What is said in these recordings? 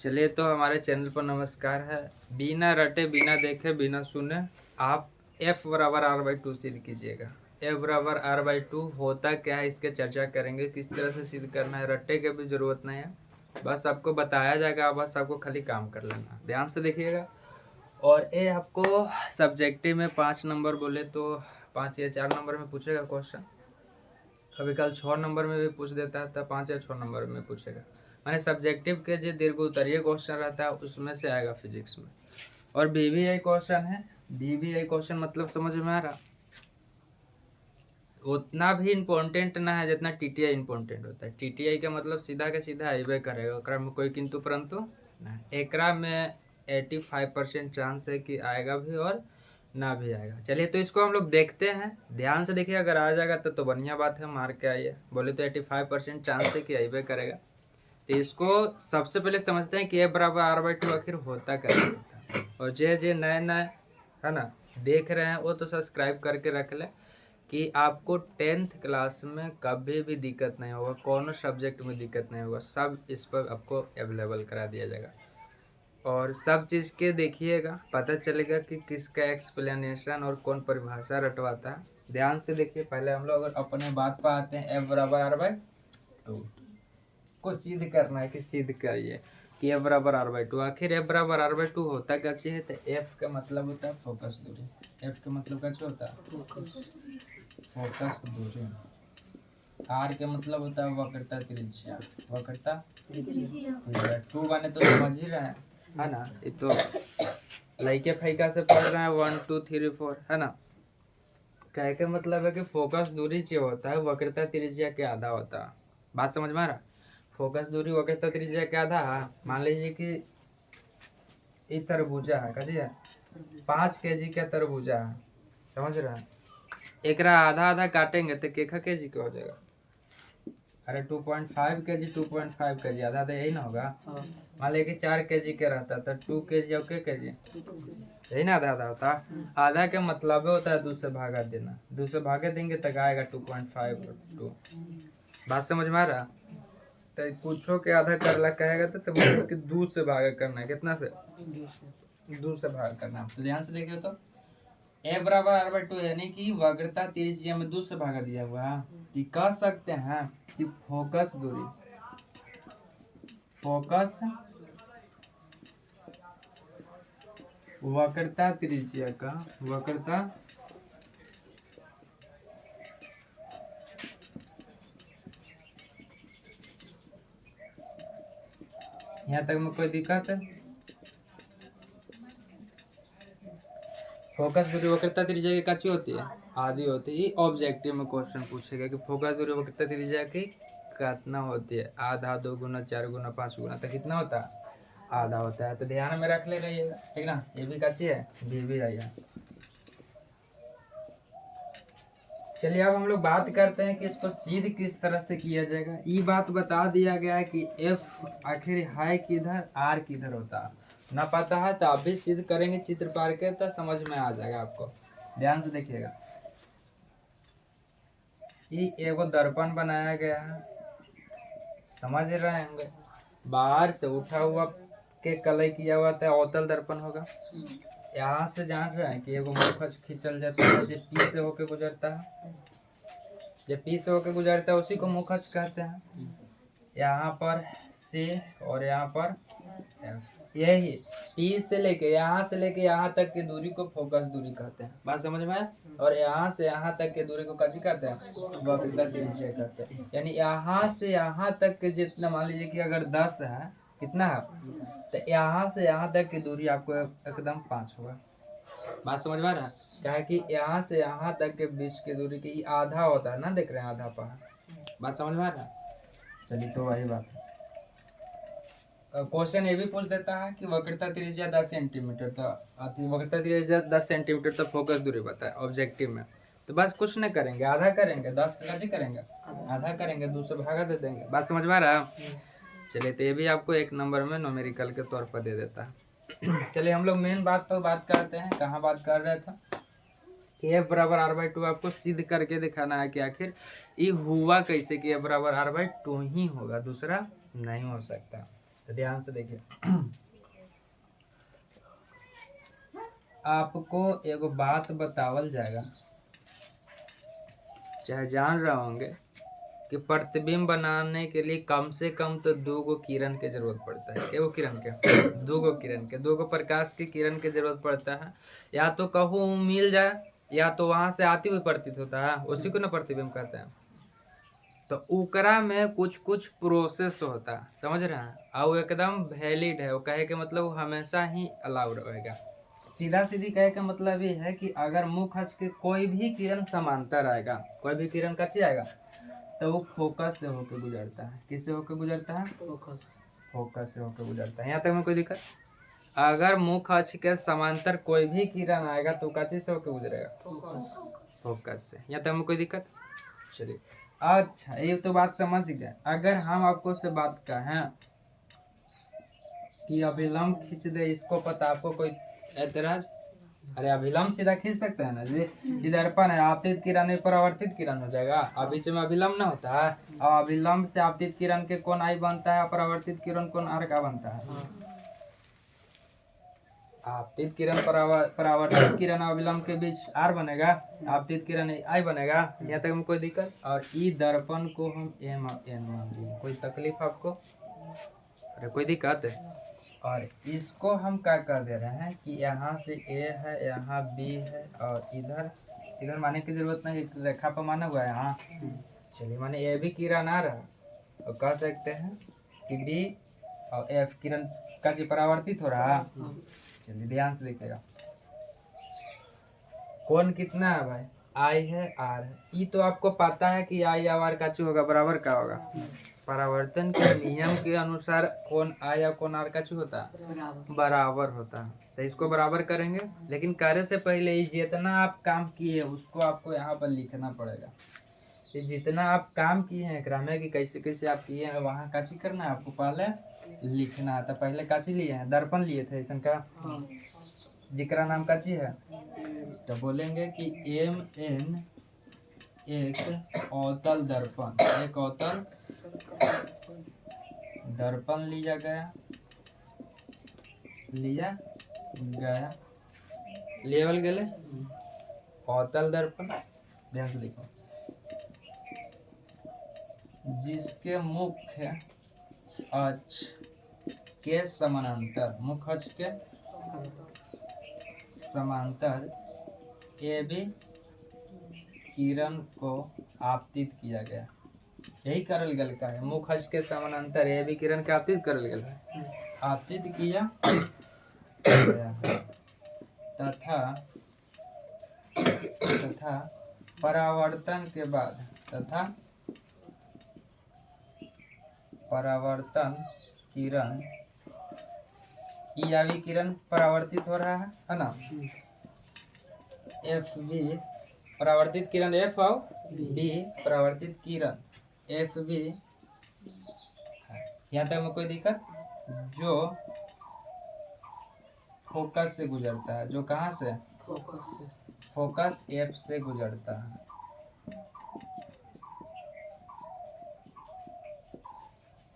चलिए तो हमारे चैनल पर नमस्कार है। बिना रटे बिना देखे बिना सुने आप f बराबर आर बाई टू सिद्ध कीजिएगा। f बराबर आर बाई टू होता क्या है इसके चर्चा करेंगे, किस तरह से सिद्ध करना है। रट्टे की भी ज़रूरत नहीं है, बस आपको बताया जाएगा, बस आपको खाली काम कर लेना। ध्यान से देखिएगा। और ये आपको सब्जेक्टिव में 5 नंबर बोले तो 5 या 4 नंबर में पूछेगा क्वेश्चन। कभी कल 6 नंबर में भी पूछ देता है, तब 5 या 6 नंबर में पूछेगा। माने सब्जेक्टिव के जो दीर्घ उत्तरीय क्वेश्चन रहता है उसमें से आएगा फिजिक्स में। और बीवीआई क्वेश्चन है। बीवीआई क्वेश्चन मतलब समझ में आ रहा, उतना भी इम्पोर्टेंट ना है जितना टीटीआई इम्पोर्टेंट होता है। टीटीआई का मतलब सीधा के सीधा अबे करेगा, ओकरा में कोई किंतु परंतु ना। एकरा में 85% चांस है कि आएगा भी और ना भी आएगा। चलिए तो इसको हम लोग देखते हैं, ध्यान से देखिए। अगर आ जाएगा तो बढ़िया बात है, मार के आइए। बोले तो 85% चांस है कि अबे करेगा। तो इसको सबसे पहले समझते हैं कि ए बराबर आर बाई टू आखिर होता कैसे होता है। और जे नए नए है ना देख रहे हैं वो तो सब्सक्राइब करके रख ले कि आपको 10th क्लास में कभी भी दिक्कत नहीं होगा, कौन सब्जेक्ट में दिक्कत नहीं होगा, सब इस पर आपको अवेलेबल करा दिया जाएगा। और सब चीज़ के देखिएगा, पता चलेगा कि किसका एक्सप्लेनेशन और कौन परिभाषा रटवाता है। ध्यान से देखिए। पहले हम लोग अगर अपने बात पर आते हैं, एफ बराबर आर बाई टू को सिद्ध करना है कि सिद्ध करिए कि एफ बराबर आर बाई टू। आखिर एफ बराबर आर बाई टू होता क्या चाहिए, तो एफ का मतलब होता है फोकस दूरी। एफ का मतलब क्या होता है, फोकस दूरी। आर के मतलब होता है वक्रता त्रिज्या। वक्रता त्रिज्या टू बने तो समझ ही रहे हैं, है ना। ये तो लइके फैका से पढ़ रहे हैं 1 2 3 4, है ना। कह के मतलब है कि फोकस दूरी जो होता है वक्रता त्रिज्या के आधा होता है। बात समझ में आ रहा। फोकस दूरी वक्रता त्रिज्या के आधा है। मान लीजिए कि ये तरबूजा है, कहिए 5 kg का तरबूजा है, समझ रहे हैं। एकरा आधा आधा काटेंगे तो केखा kg का हो जाएगा। अरे 2.5 kg 2.5 kg आधा आधा यही ना होगा। मान लीजिए कि 4 kg के रहता तो 2 kg और के kg यही ना आधा आधा होता। आधा के मतलब होता है 2 से भागा देना। 2 से भागे देंगे तक आएगा 2.5 और 2। बात समझ में आ रहा। तो कुछो के आधा करला कहेगा तो मतलब कि 2 से भागा करना है। कितना से, 2 से भागा करना है। तो ध्यान से देखिए तो ए बराबर आर बाई टू यानी कि वक्रता त्रिज्या में 2 से भागा दिया हुआ है। कि कह सकते हैं कि फोकस दूरी, फोकस वक्रता त्रिज्या का, वक्रता यहाँ तक में कोई दिक्कत है। फोकस दूरी वक्रता त्रिज्या की कच्ची होती है, आधी होती है। ऑब्जेक्टिव में क्वेश्चन पूछेगा कि फोकस दूरी वक्रता त्रिज्या की कितना होती है। आधा, 2 गुना, 4 गुना, 5 गुना तक कितना होता है, आधा होता है। तो ध्यान में रख ले रहिएगा, ठीक ना। ये भी कच्ची है, भी आई है। चलिए अब हम लोग बात करते हैं कि इसको सिद्ध किस तरह से किया जाएगा। ये बात बता दिया गया है कि एफ आखिर है किधर, आर किधर होता है। ना पता है तो आप भी सिद्ध करेंगे चित्र पार के तो समझ में आ जाएगा आपको। ध्यान से देखिएगा। ये एगो दर्पण बनाया गया है, समझ रहे होंगे। बाहर से उठा हुआ के कलई किया हुआ था, अवतल दर्पण होगा। यहाँ से जान रहे हैं कि एगो मुख खींचल जाता है जो पी से होके गुजरता है। जब पी से होके गुजरता है उसी को मुखच कहते हैं। यहाँ पर से और यहाँ पर यही पी से लेके यहाँ तक की दूरी को फोकस दूरी कहते हैं। बात समझ में आया। और यहाँ से यहाँ तक की दूरी को कथी कहते हैं, वक्रता त्रिज्या कहते हैं। यानी यहाँ से यहाँ तक के जितना, मान लीजिए कि अगर 10 है, कितना है, तो यहाँ से यहाँ तक की दूरी आपको एकदम 5 होगा। बात समझ में आ रहा है। क्या है कि यहाँ से यहाँ तक के बीच की दूरी की आधा होता है ना, देख रहे हैं आधा पहाड़। बात समझ में आ रहा है। चलिए तो वही बात है। क्वेश्चन ये भी पूछ देता है कि वक्रता त्रिज्या 10 सेंटीमीटर, तो वक्रता त्रिज्या 10 सेंटीमीटर तो फोकस दूरी बताए ऑब्जेक्टिव में। तो बस कुछ नहीं करेंगे, आधा करेंगे, 10 का कैसे करेंगे, आधा करेंगे, 2 से भागा दे देंगे। बात समझ में आ रहा है। चलिए तो ये भी आपको 1 नंबर में न्यूमेरिकल के तौर पर दे देता है। चलिए हम लोग मेन बात पर बात करते हैं। कहाँ बात कर रहे थे कि एफ बराबर आर बाई टू आपको सिद्ध करके दिखाना है कि आखिर ये हुआ कैसे कि एफ बराबर आर बाई टू ही होगा, दूसरा नहीं हो सकता। तो ध्यान से देखिए, आपको एगो बात बतावल जाएगा, चाहे जान रहे होंगे कि प्रतिबिंब बनाने के लिए कम से कम तो 2 किरण की जरूरत पड़ता है। क्या किरण के? 2 प्रकाश की किरण की जरूरत पड़ता है। या तो कहूँ मिल जाए, या तो वहां से आती हुई प्रतीत होता है, उसी को ना प्रतिबिंब कहते हैं। तो उकरा में कुछ कुछ प्रोसेस होता है, समझ रहे हैं, और वो एकदम वैलिड है। वो कहे के मतलब वो हमेशा ही अलाउ रहेगा। सीधा सीधी कहे का मतलब ये है कि अगर मुख अक्ष के कोई भी किरण समांतर आएगा, कोई भी किरण कच्ची आएगा, तो वो फोकस से होकर गुजरता है। किससे होकर गुजरता है? फोकस से होकर गुजरता है। यहाँ तक में कोई दिक्कत? अगर मुख अक्ष के समांतर कोई भी किरण आएगा तो कच्ची से होकर गुजरेगा? फोकस से। यहाँ तक में कोई दिक्कत? चलिए, अच्छा ये तो बात समझ गए। अगर हम आपको से बात कहें कि अभिलंब खींच दे, इसको पता आपको कोई ऐतराज? अरे अभिलंब सीधा खींच सकते हैं ना जी। ये दर्पण है, आपतित किरण परावर्तित किरण हो जाएगा, अब बीच में अभिलंब ना होता है। और अभिलंब से आपतित किरण के कोण आई बनता है, परावर्तित किरण कोण आर का बनता है। आपतित किरण परावर्तित किरण अभिलंब के बीच आर बनेगा, आपतित किरण आई बनेगा। यहाँ तक में कोई दिक्कत? और ई दर्पण को हम एम एन मान लिए, कोई तकलीफ आपको? अरे कोई दिक्कत है? और इसको हम क्या कर दे रहे हैं कि यहाँ से ए है, यहाँ बी है, और इधर इधर माने की जरूरत नहीं, रेखा पर माना हुआ है यहाँ। चलिए, माने ए भी किरण आ रहा है, तो कह सकते हैं कि बी और एफ किरण का जी परावर्तित हो रहा है। चलिए ध्यान से देखिएगा, कौन कितना है भाई? आई है, आर है। ये तो आपको पता है कि आई आर का होगा, बराबर का होगा। परावर्तन के नियम के अनुसार कौन आई या कौन आर का होता है? बराबर होता है। तो इसको बराबर करेंगे, लेकिन करे से पहले जितना आप काम किए उसको आपको यहाँ पर लिखना पड़ेगा। कि जितना आप काम किए हैं एकरा में, कि कैसे कैसे आप किए हैं, वहाँ काची करना है आपको पहले लिखना है। तो पहले काची लिए हैं? दर्पण लिए थे ऐसा का, जिकरा नाम काची है। तो बोलेंगे कि एम एन एक अवतल दर्पण, एक अवतल दर्पण लिया गया, लेवल गले अवतल दर्पण। ध्यान से देखो, जिसके मुख्य अक्ष के समानांतर, मुख्य अक्ष के समांतर ए बी किरण को आपतित किया गया। यही करल गल का है, मुख्य अक्ष के समानांतर ए बी किरण के आपतित करल गल है, आपतित किया तथा परावर्तन के बाद, तथा परावर्तन किरण ई किरण परावर्तित हो रहा है ना। एफ बी परावर्तित किरण, एफ और बी परावर्तित किरण, एफ बी। यहाँ तक में कोई दिक्कत? जो फोकस से गुजरता है, जो कहाँ से? फोकस एफ से गुजरता है।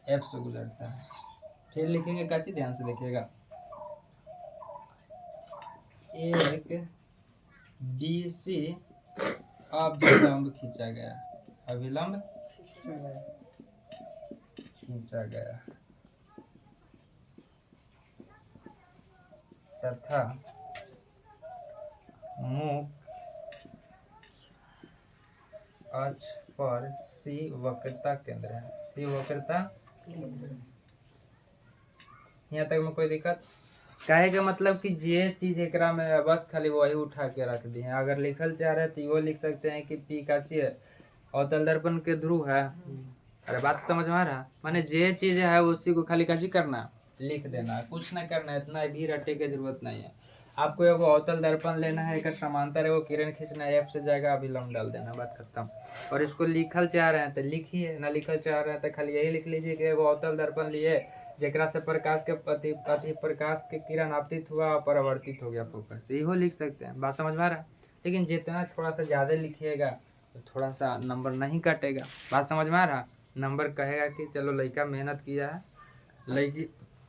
एफ से गुजरता है। फिर लिखेंगे काची, ध्यान से देखिएगा, एक BC अभिलंब खींचा गया, अभिलंब खींचा गया, तथा मुख अक्ष पर C वक्रता केंद्र है, C वक्रता। यहाँ तक में कोई दिक्कत? कहे का मतलब कि जे चीज एकरा में है बस खाली वही उठा के रख दी है। अगर लिखल चाह रहे तो वो लिख सकते हैं कि पी का ची है, अवतल दर्पण के ध्रुव है। अरे बात समझ में आ रहा? माने जे चीज है उसी को खाली काची करना, लिख देना, कुछ नहीं करना, इतना भी रटे की जरूरत नहीं है। आपको एगो अवतल दर्पण लेना है, एक समांतर एगो किरण खींचना है, एफ से जाएगा अभिलंब डाल देना, बात खत्म। और इसको लिखल चाह रहे हैं तो लिखिए, ना लिखल चाह रहे हैं तो खाली यही लिख लीजिए कि एगो अवतल दर्पण लिए जेकरा से प्रकाश के अति प्रकाश के किरण आपतित हुआ और परावर्तित हो गया फोकस, इहो लिख सकते हैं। बात समझ में आ रहा है? लेकिन जितना थोड़ा सा ज़्यादा लिखिएगा तो थोड़ा सा नंबर नहीं कटेगा। बात समझ में आ रहा? नंबर कहेगा कि चलो लड़का मेहनत किया है, लड़की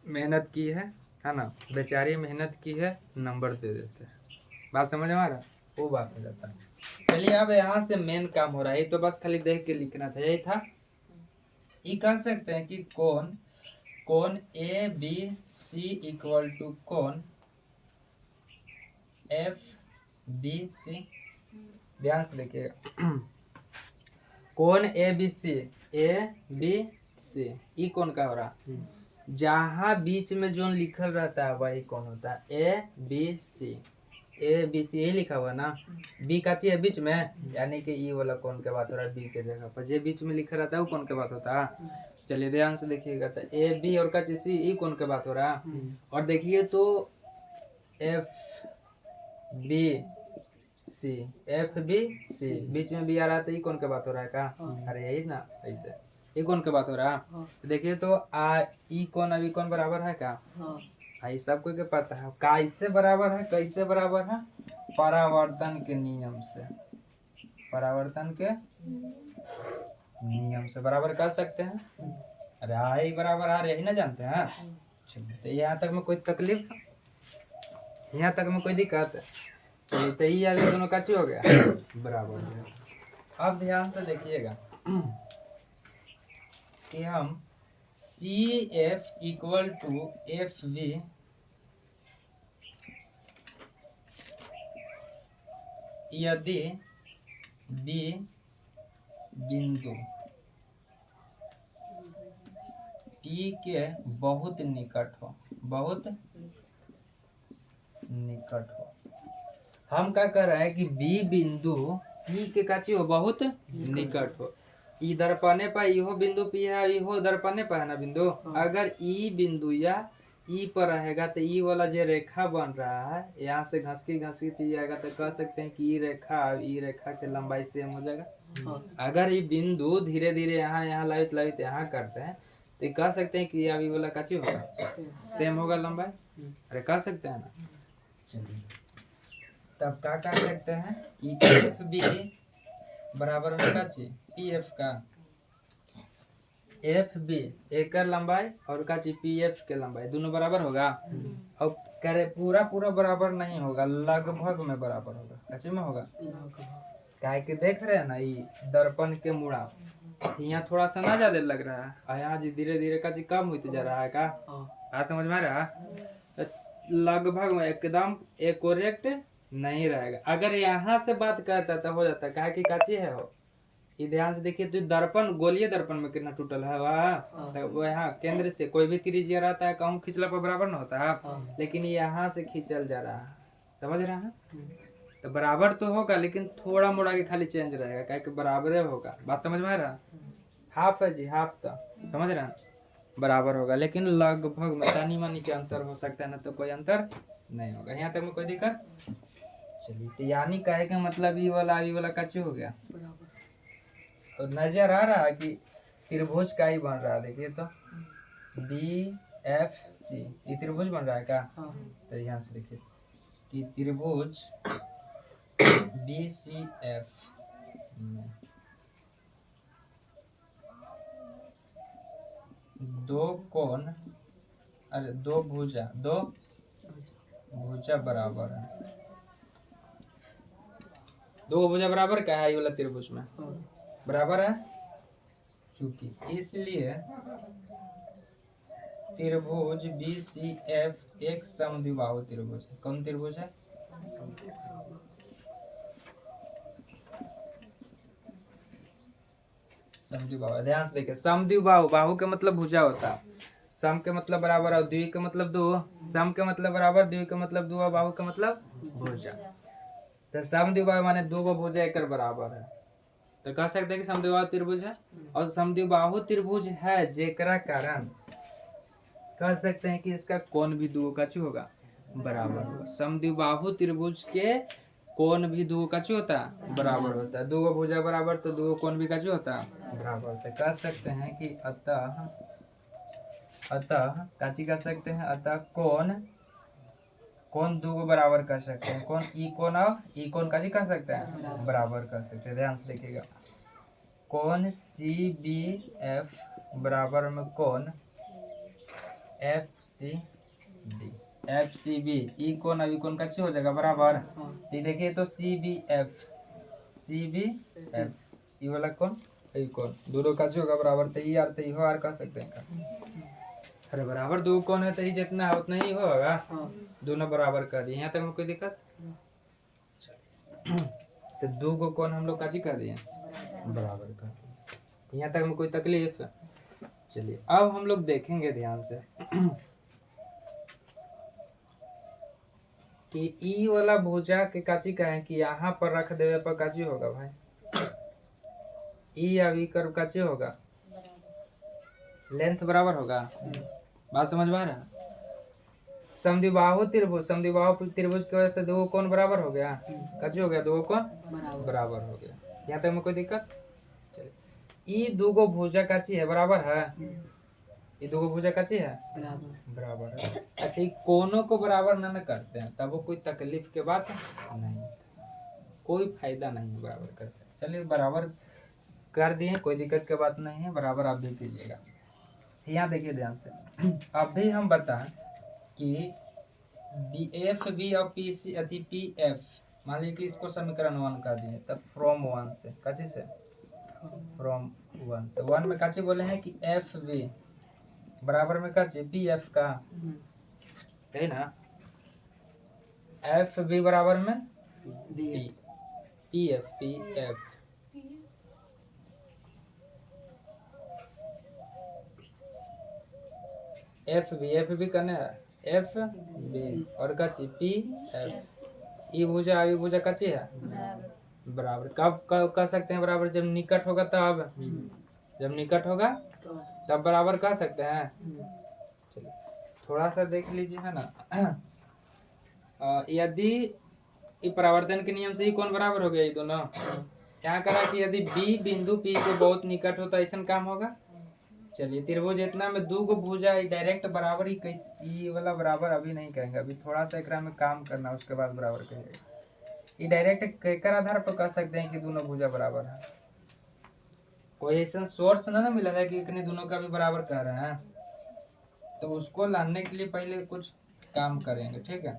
मेहनत की है ना, बेचारी मेहनत की है, नंबर दे देते हैं। बात समझ में आ रहा, वो बात हो जाता है। चलिए अब यहाँ से मेन काम हो रहा है, ये तो बस खाली देख के लिखना था, यही था। ये कह सकते हैं कि कोण A B C equal to कोण एफ बी सी। ध्यान से देखिएगा, कोण ए बी सी ई कोण का हो रहा, जहाँ बीच में जो लिखल रहता है वही कौन होता है, ए बी सी ये लिखा हुआ ना, बी का चीज है बीच में, यानी कि ई वाला कौन के बात हो रहा है, बी के जगह पर जो बीच में लिखा रहता है वो कौन के बात होता है। चलिए ध्यान से देखिएगा, तो ए बी और का चीज सी, ई कौन के बात हो रहा है। और देखिए तो एफ बी सी बीच में बी आ रहा है, तो ई कौन के बात हो रहा है का, अरे यही ना, ऐसे ई कौन के बात हो रहा है। देखिए तो ई कौन अब ई कौन बराबर है का, भाई सबको के पता है कैसे बराबर है, कैसे बराबर है, परावर्तन के नियम से, परावर्तन के नियम से बराबर कर सकते हैं। अरे आई बराबर आ यही ना जानते हैं। चलिए तो यहाँ तक में कोई तकलीफ, यहाँ तक में कोई दिक्कत। चलिए तो ये अभी दोनों का हो गया बराबर हो गया। अब ध्यान से देखिएगा कि हम C F equal to F V यदि बी बिंदु पी के बहुत निकट हो, बहुत निकट हो। हम क्या कर रहे हैं कि बी बिंदु पी के काची हो, बहुत निकट हो। ई दर्पणे पर इहो बिंदु पी है, इहो दर्पणे पर है ना बिंदु। अगर ई बिंदु या ई पर रहेगा तो ई वाला जो रेखा बन रहा है, यहाँ से घसकी घसकी आएगा तो कह सकते हैं कि ई रेखा के लंबाई सेम हो जाएगा। अगर ये बिंदु धीरे धीरे यहाँ लावित लावित यहाँ करते हैं तो कह सकते हैं कि अभी वाला काची होगा, सेम होगा लंबाई। अरे कह सकते हैं ना। चलिए तब क्या कर सकते हैं कि एफ बी बराबर में काची पी एफ का, एफ बी एक लंबाई और काची पी एफ के लंबाई दोनों बराबर होगा। और करे पूरा पूरा बराबर नहीं होगा, लगभग में बराबर होगा। काची में होगा, क्या कि देख रहे हैं ना ये दर्पण के मुड़ा यहाँ थोड़ा सा ना ज्यादा लग रहा है, और यहाँ जी धीरे धीरे काची कम होते जा रहा है का। आज समझ में आ रहा है, लगभग में एकदम एक्यूरेट नहीं रहेगा। अगर यहाँ से बात करता तो हो जाता, कहा कि काची है हो। ये ध्यान से देखिए तो दर्पण गोलीय दर्पण में कितना टूटल है वह, तो वो यहाँ केंद्र से कोई भी त्रिज्या रहता है कहूँ खिंचला पर बराबर न होता है, लेकिन यहाँ से खींचल जा रहा है, समझ रहे हैं। तो बराबर तो होगा लेकिन थोड़ा मोड़ा के खाली चेंज रहेगा, क्या कि बराबर होगा। बात समझ में आ रहा, हाफ है जी, हाफ तो समझ रहे हैं, बराबर होगा लेकिन लगभग में तानी मानी के अंतर हो सकता है, ना तो कोई अंतर नहीं होगा। यहाँ तक में कोई दिक्कत। चलिए तो यानी कहे का मतलब ई वाला कच्चू हो गया। और नजर आ रहा है कि त्रिभुज का ही बन रहा है। देखिए तो बी एफ सी ये त्रिभुज बन रहा है क्या। तो यहाँ से देखिए कि त्रिभुज बी सी एफ दो कोण, अरे दो भुजा बराबर है। दो भुजा बराबर क्या है, ये वाला त्रिभुज में बराबर है, चूंकि इसलिए त्रिभुज बी सी एफ एक समद्विबाहु त्रिभुज है। कौन त्रिभुज है, समद्विबाहु। ध्यान से देखिए, समद्विबाहु, बाहु के मतलब भुजा होता है, सम के मतलब बराबर और द्वि के मतलब दो, सम के मतलब बराबर, द्वि के मतलब दो और बाहु के मतलब भुजा। तो समद्विबाहु माने दो गो भुजा एक बराबर है, तो कह सकते हैं कि समद्विबाहु त्रिभुज है। और समद्विबाहु त्रिभुज है जेकरा कारण कह सकते हैं कि इसका कोण भी दो का होगा बराबर होगा। समद्विबाहु त्रिभुज के कोण भी दो का होता है बराबर होता है। दो गो भुजा बराबर तो दो कोण भी का होता है बराबर। तो कह सकते हैं कि अतः काची कर सकते हैं, अतः कोण दो गो बराबर कर सकते हैं। कौन ई कोण और ई कोण काची कर सकते हैं बराबर कर सकते हैं। ध्यान से देखिएगा, कोण सी बी एफ बराबर में कोण F C D, F C B, E कौन अभी कौन कच्ची हो जाएगा बराबर। ये देखिए तो सी बी एफ ई वाला कौन ई कौन दोनों कच्ची होगा बराबर, तो ई आर तो ई हो आर कह सकते हैं। अरे बराबर दो कौन है तो ही जितना है उतना ही होगा, दोनों बराबर कर दिए। यहाँ तक में कोई दिक्कत तो दो को कौन हम लोग काची कर दिए बराबर कर दिए। यहाँ तक में कोई तकलीफ। चलिए अब हम लोग देखेंगे ध्यान से कि ई वाला भुजा के काची का है कि यहाँ पर रख देवे पर काची होगा भाई, ई या वी कर्व काची होगा, लेंथ बराबर होगा। बात समझ में आ रहा है। समद्विबाहु त्रिभुज की वजह से दो कोण बराबर हो गया, काची हो गया, दो कोण बराबर हो गया। यहाँ तक में कोई दिक्कत। चलिए ई दो भुजा काची है बराबर है, ये दो भुजा काची है बराबर है। अच्छा कोनों को बराबर न करते हैं तब वो कोई तकलीफ के बात नहीं, कोई फायदा नहीं है बराबर करते। चलिए बराबर कर दिए, कोई दिक्कत की बात नहीं है, बराबर आप भी कीजिएगा। यहाँ देखिए ध्यान से, अब भी हम बताएं कि बी एफ बी और पी सी अति पी एफ, मान लीजिए कि इसको समीकरण 1 कर दिए, तब फ्रॉम 1 से काची से फ्रॉम 1 से 1 में काची बोले हैं कि एफ बी बराबर में काची पी एफ का है ना, एफ बी बराबर में पी एफ एफ बी करने एफ बी और काची पी एफ, ई भुजा आई भुजा काची है बराबर। कब कह सकते हैं बराबर, जब निकट होगा तब, जब निकट होगा तब बराबर कह सकते हैं। चलिए थोड़ा सा देख लीजिए है ना। यदि परावर्तन के नियम से ही कौन बराबर हो गया, ये दोनों क्या करा कि यदि बी बिंदु पी के बहुत निकट होता ऐसा काम होगा। चलिए त्रिभुज इतना में दो गो भुजा डायरेक्ट बराबर ही ये वाला बराबर अभी नहीं कहेंगे, अभी थोड़ा सा एकरा में काम करना उसके बाद बराबर कहेंगे। ये डायरेक्ट केकर आधार पर कह सकते हैं कि दोनों भुजा बराबर है, कोई ऐसा सोर्स ना मिला है कि इतने दोनों का भी बराबर कह रहे हैं, तो उसको लाने के लिए पहले कुछ काम करेंगे। ठीक है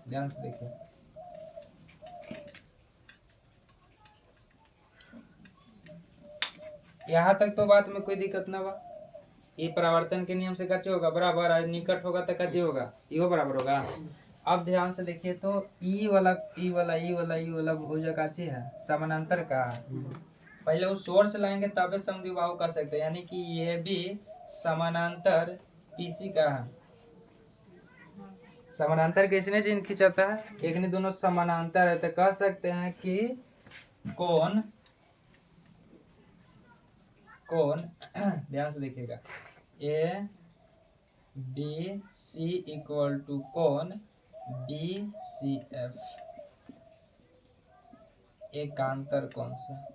ध्यान से देखिए, यहाँ तक तो बात में कोई दिक्कत ना बा। ये परावर्तन के नियम से कच्चे होगा बराबर, और निकट होगा तो कच्चे होगा, यो बराबर होगा। अब ध्यान से देखिए तो ई वाला भुजा काची है समानांतर का, पहले वो सोर्स लाएंगे तबे समद्विबाहु कर सकते हैं, यानी कि ये भी समानांतर पीसी का है। समानांतर किसने चिन्ह खींचाता है, एक ने दोनों समानांतर है तो कह सकते हैं कि कौन ध्यान से देखिएगा, A B C equal to कौन बी सी एफ, एकांतर कौन सा,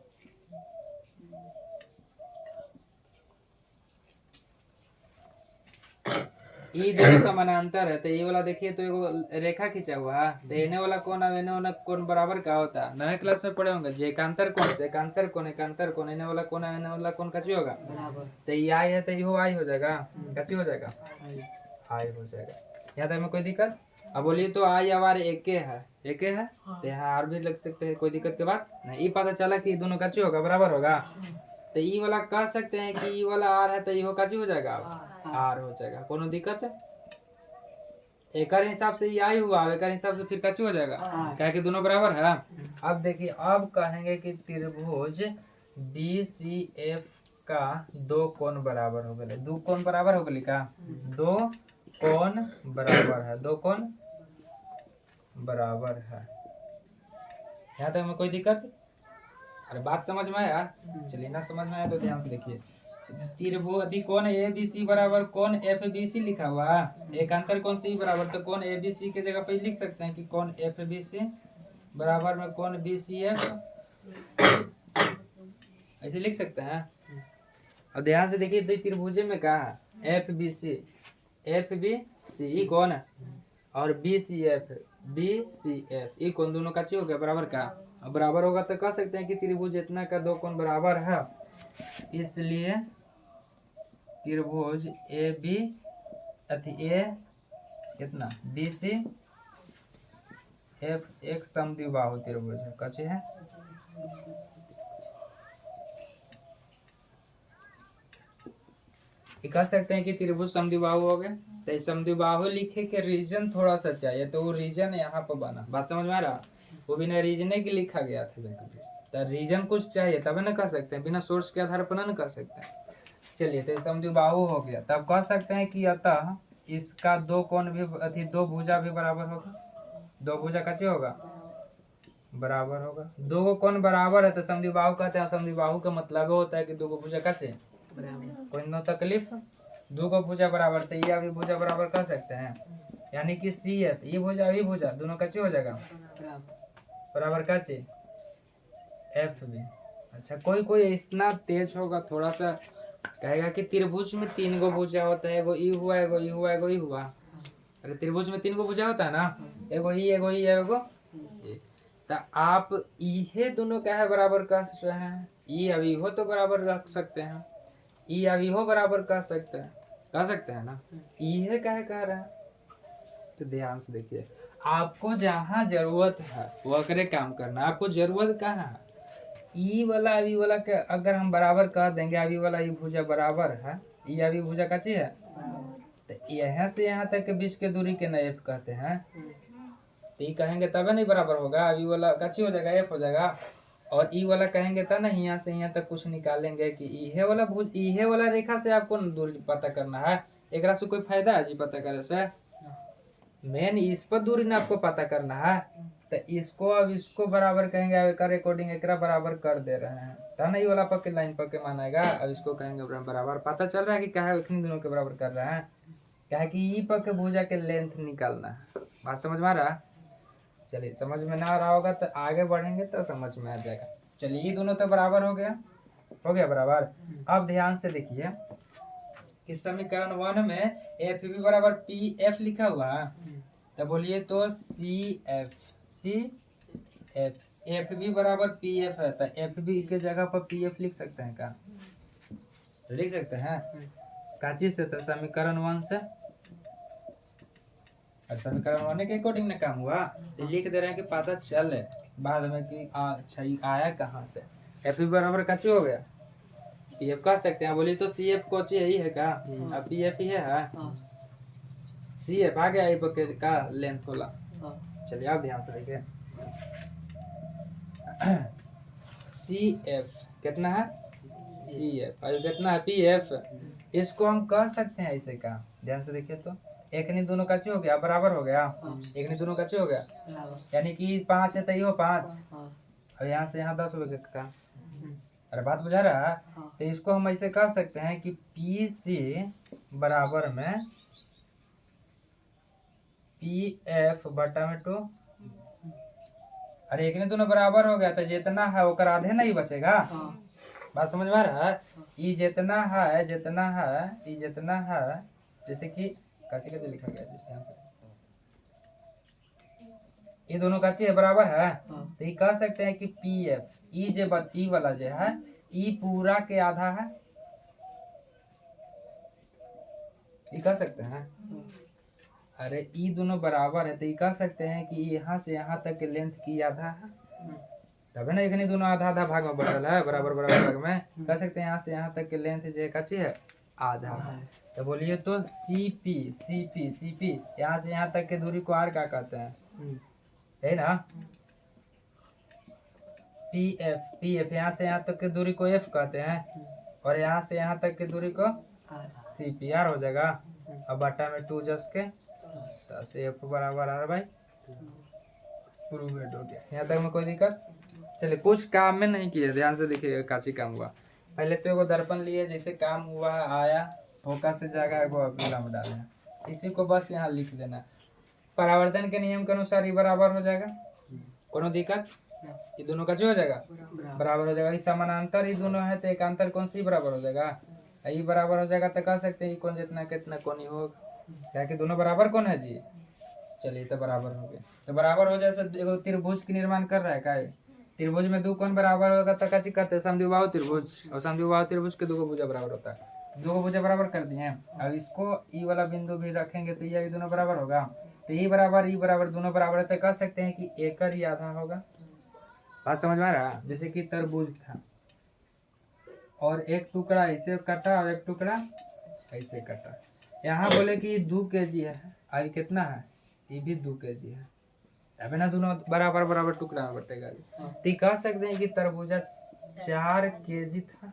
ये दोनों समानांतर है तो ये वाला देखिए तो एगो रेखा खींचा हुआ है, तो एने वाला कौन है एने वाला कौन बराबर का होता है, नए क्लास में पढ़े होंगे। जे एकांतर कौन एने वाला कौन है एने वाला कौन कच्ची होगा बराबर, तो ये आई है तो ये आई हो जाएगा, कच्ची हो जाएगा आई हो जाएगा। यहाँ तक में कोई दिक्कत। अब बोलिए तो आई आर एक है तो यहाँ आर भी लग सकते हैं, कोई दिक्कत की बात नहीं। ये पता चला कि दोनों कच्ची होगा बराबर होगा, तो ई वाला कह सकते हैं कि ई वाला आर है तो ये काची हो जाएगा आर हो जाएगा, कोनो दिक्कत है। एक हिसाब से ये आई हुआ, एक हिसाब से फिर काची हो जाएगा, क्या कि दोनों बराबर है। अब देखिए अब कहेंगे कि त्रिभुज बी सी एफ का दो कोण बराबर हो गए, दो कोण बराबर हो गए का, दो कोण बराबर है, दो कोण बराबर है। यहाँ तक में कोई दिक्कत। अरे बात समझ में आया। चलिए ना समझ में आया तो ध्यान से देखिए, त्रिभुज कौन ए बी सी बराबर कौन एफ बी सी लिखा हुआ है, एकांतर कौन सी बराबर, तो कौन ए बी सी के जगह पे लिख सकते हैं कि कौन एफ बी सी बराबर में कौन बी सी एफ, ऐसे लिख सकते हैं। और ध्यान से देखिए तो त्रिभुज में क्या है, एफ बी सी कौन है और बी सी एफ ये कौन दोनों का हो गया बराबर का, बराबर होगा तो कह सकते हैं कि त्रिभुज इतना का दो कोण बराबर है, इसलिए त्रिभुज ए बी अथी ए कितना BC F एक समद्विबाहु त्रिभुज है, कच्चे है कह सकते हैं कि त्रिभुज समद्विबाहु हो गए। तो समद्विबाहु लिखे के रीजन थोड़ा सा चाहिए, तो वो रीजन यहाँ पर बना, बात समझ में आ रहा, वो बिना रीजने के लिखा गया था, तो रीजन कुछ चाहिए तब न कह सकते हैं, बिना सोर्स के आधार पर न कह सकते हैं। चलिए तो समद्विबाहु हो गया, तब कह सकते हैं कि अतः इसका दो कोण भी अथी दो भुजा भी बराबर होगा, दो भुजा कैसे होगा बराबर होगा, दो कोण बराबर है तो समद्विबाहु कहते हैं। समद्विबाहु का मतलब होता है कि दो भुजा कैसे बराबर, कोई नो तकलीफ, दो को भुजा बराबर, तो ये भी भुजा बराबर कह सकते हैं, यानी कि CF ये भुजा भी भुजा दोनों कैसे हो जाएगा बराबर कैसे F भी। अच्छा कोई कोई इतना तेज होगा थोड़ा सा कहेगा कि त्रिभुज में 3 गो भुजा होता है, एगो ई हुआ एगो ई हुआ एगो ई हुआ। अरे त्रिभुज में 3 गो भुजा होता है ना, एगो ई एगो ई एगो ई, तो आप इहे दोनों क्या है बराबर कह रहे हैं, ई अभी हो तो बराबर रख सकते हैं, ई अभी हो बराबर कह सकते हैं ना, इहे क्या कह रहे हैं। तो ध्यान से देखिए, आपको जहाँ जरूरत है वो करे काम करना, आपको जरूरत कहाँ है, ई वाला अभी वाला के अगर हम बराबर कह देंगे, अभी वाला ई भुजा बराबर है, ई अभी भुजा कच्ची है, तो यहाँ से यहाँ तक के बीच के दूरी के ना F कहते हैं, तो ई कहेंगे तब नहीं बराबर होगा, अभी वाला कच्ची हो जाएगा F हो जाएगा, और ई वाला कहेंगे तब ना यहाँ से यहाँ तक कुछ निकालेंगे कि इहे वाला भुज इहे वाला रेखा से आपको दूरी पता करना है, एक से कोई फायदा है जी पता करे से, मेन इस पर दूरी ना आपको पता करना है, तो इसको अब इसको बराबर कहेंगे, अब एक अकॉर्डिंग एक बराबर कर दे रहे हैं, तो नहीं वाला पक्के लाइन पक्के मानेगा, अब इसको कहेंगे बराबर, पता चल रहा है कि क्या है इतनी दोनों के बराबर कर रहे हैं, क्या है कि ई पक्के भुजा के लेंथ निकालना है, बात समझ में आ रहा। चलिए समझ में ना आ रहा होगा तो आगे बढ़ेंगे तो समझ में आ जाएगा। चलिए ये दोनों तो बराबर हो गया बराबर। अब ध्यान से देखिए इस समीकरण 1 में F भी बराबर PF लिखा हुआ है, तो बोलिए तो CF F भी बराबर PF है, तो F भी के जगह पर PF लिख सकते हैं क्या, लिख सकते हैं का चीज से, तो समीकरण 1 से, और समीकरण 1 के अकॉर्डिंग ना काम हुआ, तो लिख दे रहे हैं कि पता चले बाद में कि अच्छा आया कहाँ से। F भी बराबर कच्ची हो गया, PF कह सकते हैं, बोलिए तो CF कोची यही है का, अब PF ही है, CF आ गया ये का लेंथ होला। चलिए आप ध्यान से देखिए CF कितना है, CF और कितना है PF, इसको हम कह सकते हैं ऐसे का, ध्यान से देखिए तो एक नहीं दोनों कच्चे हो गया बराबर हो गया, एक नहीं दोनों कच्चे हो गया, यानी कि 5 है तो ये हो 5, और यहाँ से यहाँ 10 हो गया का, अरे बात बुझा रहा है। तो इसको हम ऐसे कह सकते हैं कि PC बराबर में PF बटा में 2, अरे एक ने दोनों बराबर हो गया, तो जितना है वो आधे नहीं बचेगा, बात समझ में आ रहा है। ये जितना है ये जितना है, जैसे कि कैसे कैसे लिखा गया है, ये दोनों काची है बराबर है, तो ये कह सकते हैं कि PF ई वाला जो है ई पूरा के आधा है, ये कह सकते हैं। अरे ई दोनों बराबर है तो ये कह सकते हैं कि यहाँ से यहाँ तक के लेंथ की आधा है, तब है ना, एक नहीं दोनों आधा आधा भाग में बढ़ल है, बराबर बराबर भाग में कह सकते हैं यहाँ से यहाँ तक के लेंथ जो कच्ची है आधा है। तो बोलिए तो CP यहाँ से यहाँ तक के दूरी को R क्या कहते हैं, है ना, PF यहाँ से यहाँ तक की दूरी को F कहते हैं, और यहाँ से यहाँ तक की दूरी को CPR हो जाएगा, अब बटा में 2 जस के, तो F बराबर R बाई प्रूवेड हो गया। यहाँ तक में कोई दिक्कत। चलिए कुछ काम में नहीं किए, ध्यान से देखिएगा काची काम हुआ। पहले तो एगो दर्पण लिए, जैसे काम हुआ आया फोकस से जगह एगो अकेला में डाले, इसी को बस यहाँ लिख देना, परावर्तन के नियम के अनुसार ये बराबर हो जाएगा, कोनो दिक्कत, ये दोनों का जो हो जाएगा बराबर हो जाएगा। इस समानांतर ये दोनों है तो एकांतर कौन सी बराबर हो जाएगा, ये बराबर हो जाएगा, तो कह सकते हैं कौन जितना कितना कौन ही हो, क्या कि दोनों बराबर कौन है जी। चलिए तो बराबर हो गया, तो बराबर हो जाए एगो त्रिभुज की निर्माण कर रहा है का, त्रिभुज में दो कोण बराबर होगा तो कैसे कहते हैं समद्विबाहु त्रिभुज, और समद्विबाहु त्रिभुज के दो भुजा बराबर होता है। दो भुजा बराबर कर दिए। अब इसको ई वाला बिंदु भी रखेंगे तो ये भी दोनों बराबर होगा। तो ई बराबर दोनों बराबर है, तो कह सकते हैं कि एकड़ ही आधा होगा। बात समझ में आ रहा? जैसे कि तरबूज था और एक टुकड़ा ऐसे कटा और एक टुकड़ा ऐसे कटा। यहाँ बोले कि 2 kg है, अभी कितना है? ये भी 2 kg है। अभी ना दोनों बराबर बराबर टुकड़ा में बटेगा। तो कह सकते हैं कि तरबूजा 4 kg था।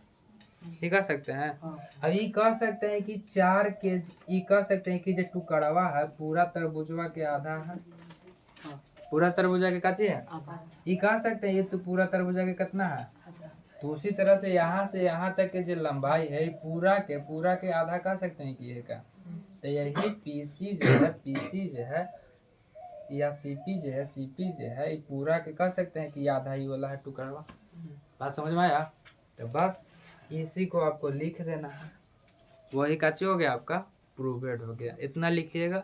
ये कह सकते हैं। अभी कह सकते हैं कि 4 kg, ये कह सकते हैं कि जो टुकड़वा है पूरा तरबूजवा के आधा है। पूरा तरबूजा के काचे है, ये कह सकते हैं ये तो पूरा तरबूजा के कितना है। तो उसी तरह से यहाँ तक के जो लंबाई है पूरा के आधा कह सकते हैं कि ये का। तो यही पीसी जो है या सीपी जो है ये पूरा के कह सकते हैं कि आधा ही वाला है टुकड़वा। बात समझ में आया? तो बस इसी को आपको लिख देना है, वही काची हो गया आपका प्रूवेड हो गया। इतना लिखिएगा,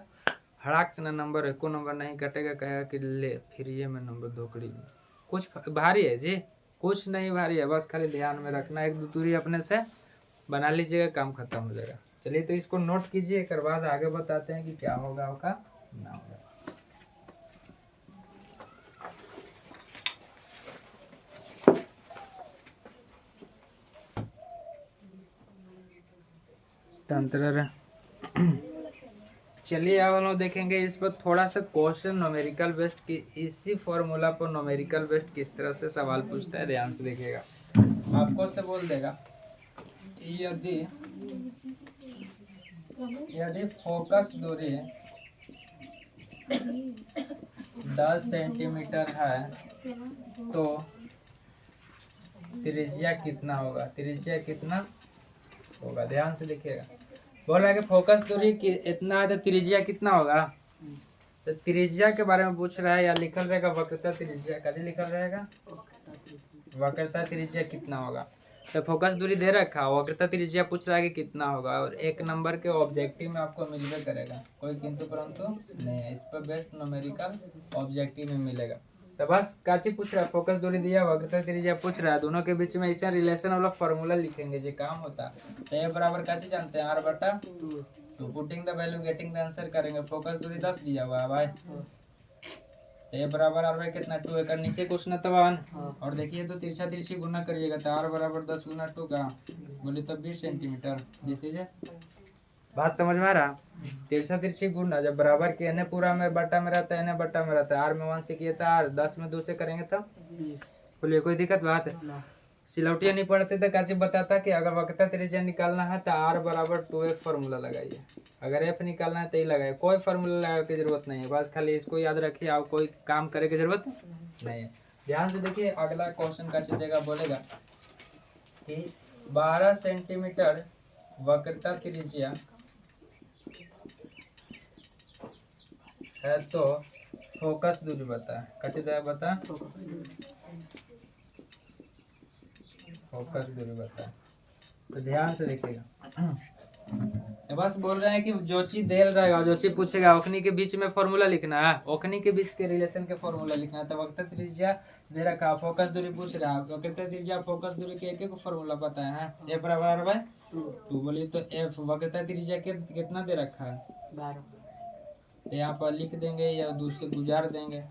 हड़ाक चना नंबर एको नंबर नहीं कटेगा, कहेगा कि ले फिर ये में नंबर धोकड़ी में। कुछ भारी है जी? कुछ नहीं भारी है, बस खाली ध्यान में रखना, एक दो दूरी अपने से बना लीजिएगा, काम खत्म हो जाएगा। चलिए तो इसको नोट कीजिए, एक बाद आगे बताते हैं कि क्या होगा आपका ना होगा। तंत्र चलिए अब हम लोग देखेंगे इस पर थोड़ा सा क्वेश्चन न्यूमेरिकल बेस्ड की। इसी फॉर्मूला पर न्यूमेरिकल बेस्ड किस तरह से सवाल पूछता है, ध्यान से देखिएगा। आपको से बोल देगा यदि फोकस दूरी 10 सेंटीमीटर है तो त्रिज्या कितना होगा, त्रिज्या कितना होगा। ध्यान से देखिएगा, बोल रहा है कि फोकस दूरी इतना है तो त्रिज्या कितना होगा। तो त्रिज्या के बारे में पूछ रहा है, या लिखल रहेगा वक्रता त्रिज्या, कैसे लिखल रहेगा वक्रता त्रिज्या कितना होगा। तो फोकस दूरी दे रखा, वक्रता त्रिज्या पूछ रहा है कि कितना होगा, और 1 नंबर के ऑब्जेक्टिव में आपको मिलवे करेगा, कोई किंतु परंतु नहीं है। इस पर बेस्ट न्यूमेरिकल ऑब्जेक्टिव में मिलेगा। तो बस काची पूछ रहा है, फोकस दूरी दिया, वक्रता त्रिज्या पूछ रहा है, दोनों के बीच में ऐसा रिलेशन वाला फॉर्मूला लिखेंगे जो काम होता है। तो ये बराबर काची जानते हैं, r/2 putting the value getting the answer करेंगे। फोकस दूरी 10 दिया हुआ है भाई, तो ये बराबर r कितना 2 है, नीचे कुछ न तो 1 और देखिए तो तिरछा तिरछी गुना करिएगा तो r बराबर 10 गुना 2 का बोले तो 20 सेंटीमीटर। दिस इज बात समझ में आ रहा। तिरछा तिरछी गुना जब बराबर के एने पूरा में बटा में रहता है, एने बटा में रहता है, r में 1 से किए तो r, 10 में 2 से करेंगे तो बोलिए कोई दिक्कत बात है। सिलौटिया नहीं पढ़ते तो कैसे बताता कि अगर वक्रता त्रिज्या निकालना है तो r बराबर 2f फार्मूला लगाइए, अगर f निकालना है तो ही लगाइए, कोई फार्मूला लगाने की जरूरत नहीं है, बस खाली इसको याद रखिए, आप कोई काम करे की जरूरत नहीं है। ध्यान से देखिए अगला क्वेश्चन का चलेगा, बोलेगा कि 12 सेंटीमीटर वक्रता त्रिज्या है तो फोकस दूरी बता, कैसे बता फोकस दूरी बता। तो ध्यान से देखिएगा, बस बोल रहे हैं कि जो चीज देल रहेगा, जो चीज पूछेगा ओखनी के बीच में फॉर्मूला लिखना है, ओखनी के बीच के रिलेशन के फॉर्मूला लिखना है। तो वक्रता त्रिज्या दे रखा, फोकस दूरी पूछ रहा है, वक्रता त्रिज्या फोकस दूरी के एक फॉर्मूला पता है, ए बराबर बाय 2 बोलिए तो एफ वक्रता त्रिज्या कितना दे रखा है 12, तो यहाँ पर लिख देंगे या दूसरे गुजार देंगे।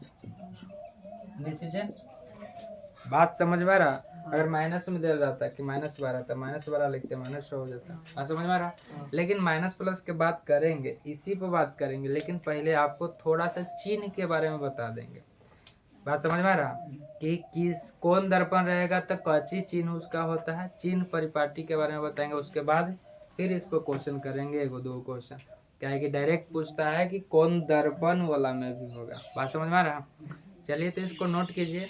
बात समझ में आ रहा। अगर माइनस में दे जाता कि -12 तो -12 लिखते -100 हो जाता, समझ में आ रहा। लेकिन माइनस प्लस के बात करेंगे, इसी पे बात करेंगे, लेकिन पहले आपको थोड़ा सा चिन्ह के बारे में बता देंगे। बात समझ में आ रहा कि किस कौन दर्पण रहेगा तो कौची चिन्ह उसका होता है, चिन्ह परिपाटी के बारे में बताएंगे। उसके बाद फिर इस पर क्वेश्चन करेंगे, एगो दो क्वेश्चन, क्या है कि डायरेक्ट पूछता है कि कौन दर्पण वाला में भी होगा। बात समझ में आ रहा। चलिए तो इसको नोट कीजिए।